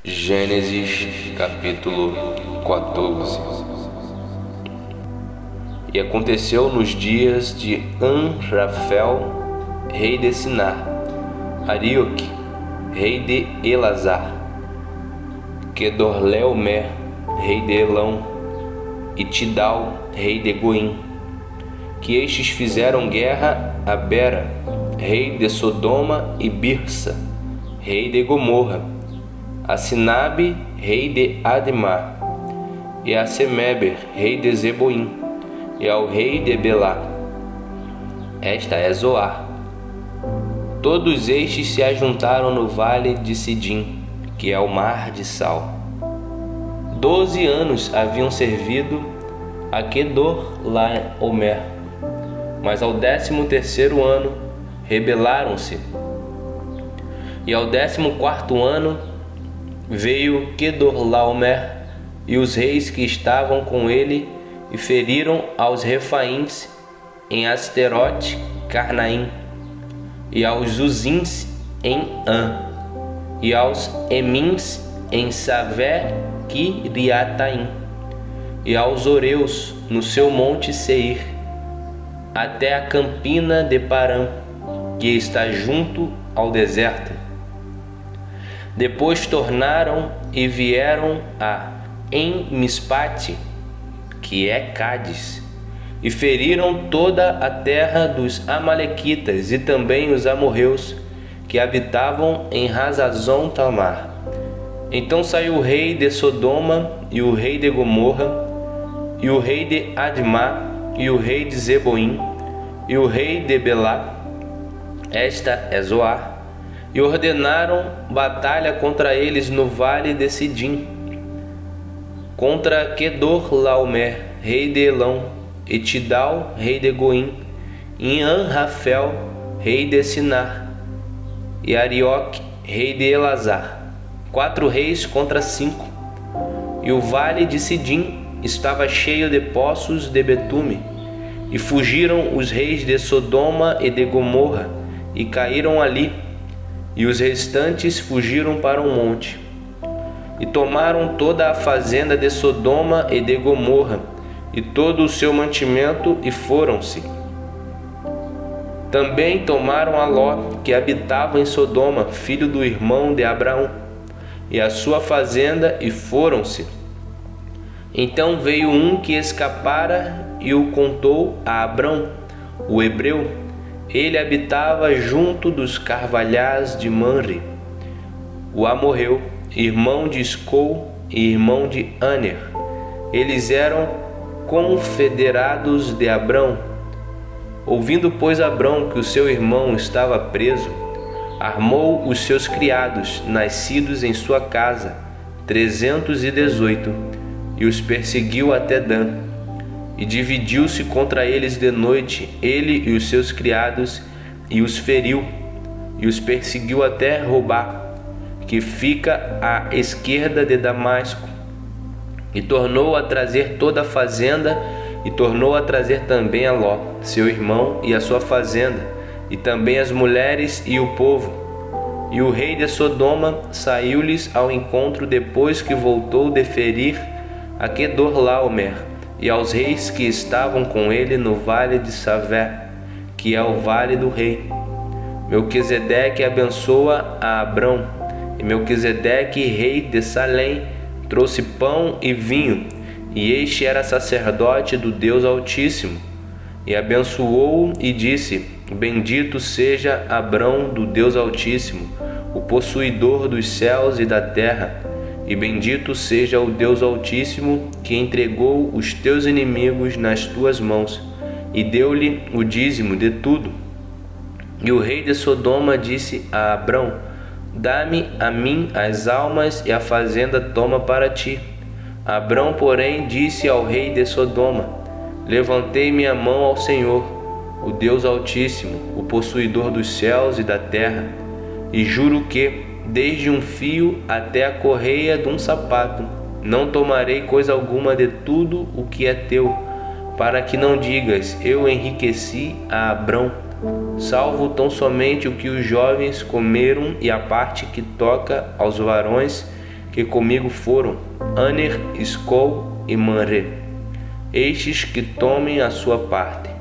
Gênesis capítulo 14. E aconteceu nos dias de Amrafel, rei de Sinar, Arioque, rei de Elazar, Quedorlaomer, rei de Elão, e Tidal, rei de Goim, que estes fizeram guerra a Bera, rei de Sodoma, e Birsa, rei de Gomorra, a Sinabe, rei de Admá, e a Semeber, rei de Zeboim, e ao rei de Belá. Esta é Zoar. Todos estes se ajuntaram no vale de Sidim, que é o mar de Sal. 12 anos haviam servido a Quedorlaomer, mas ao 13º ano rebelaram-se, e ao 14º ano veio Quedorlaomer e os reis que estavam com ele e feriram aos Refaíns em Asterote Carnaim, e aos Zuzins em An, e aos Emins em Savé Kiriataim, e aos Oreus no seu monte Seir, até a campina de Parã, que está junto ao deserto. Depois tornaram e vieram a Mispate, que é Cádiz, e feriram toda a terra dos Amalequitas e também os amorreus que habitavam em Hazazon Tamar. Então saiu o rei de Sodoma e o rei de Gomorra e o rei de Admá e o rei de Zeboim e o rei de Belá, esta é Zoar, e ordenaram batalha contra eles no vale de Sidim, contra Quedorlaomer, rei de Elão, e Tidal, rei de Goim, e Amrafel, rei de Sinar, e Arioque, rei de Elazar, 4 reis contra 5. E o vale de Sidim estava cheio de poços de betume, e fugiram os reis de Sodoma e de Gomorra, e caíram ali, e os restantes fugiram para um monte, e tomaram toda a fazenda de Sodoma e de Gomorra, e todo o seu mantimento, e foram-se. Também tomaram a Ló, que habitava em Sodoma, filho do irmão de Abraão, e a sua fazenda, e foram-se. Então veio um que escapara e o contou a Abrão, o hebreu. Ele habitava junto dos carvalhais de Manre, o amorreu, irmão de Escol e irmão de Aner. Eles eram confederados de Abrão. Ouvindo, pois, Abrão que o seu irmão estava preso, armou os seus criados, nascidos em sua casa, 318, e os perseguiu até Dan. E dividiu-se contra eles de noite, ele e os seus criados, e os feriu, e os perseguiu até Robá, que fica à esquerda de Damasco. E tornou a trazer toda a fazenda, e tornou a trazer também a Ló, seu irmão, e a sua fazenda, e também as mulheres e o povo. E o rei de Sodoma saiu-lhes ao encontro depois que voltou de ferir a Quedorlaomer, e aos reis que estavam com ele no vale de Savé, que é o vale do rei. Melquisedeque abençoa a Abrão, e Melquisedeque, rei de Salém, trouxe pão e vinho, e este era sacerdote do Deus Altíssimo, e abençoou-o e disse: Bendito seja Abrão do Deus Altíssimo, o possuidor dos céus e da terra, e bendito seja o Deus Altíssimo, que entregou os teus inimigos nas tuas mãos, e deu-lhe o dízimo de tudo. E o rei de Sodoma disse a Abrão: Dá-me a mim as almas, e a fazenda toma para ti. Abrão, porém, disse ao rei de Sodoma: Levantei minha mão ao Senhor, o Deus Altíssimo, o possuidor dos céus e da terra, e juro que, desde um fio até a correia de um sapato, não tomarei coisa alguma de tudo o que é teu, para que não digas: eu enriqueci a Abrão, salvo tão somente o que os jovens comeram e a parte que toca aos varões que comigo foram Aner, Escol e Manre, estes que tomem a sua parte.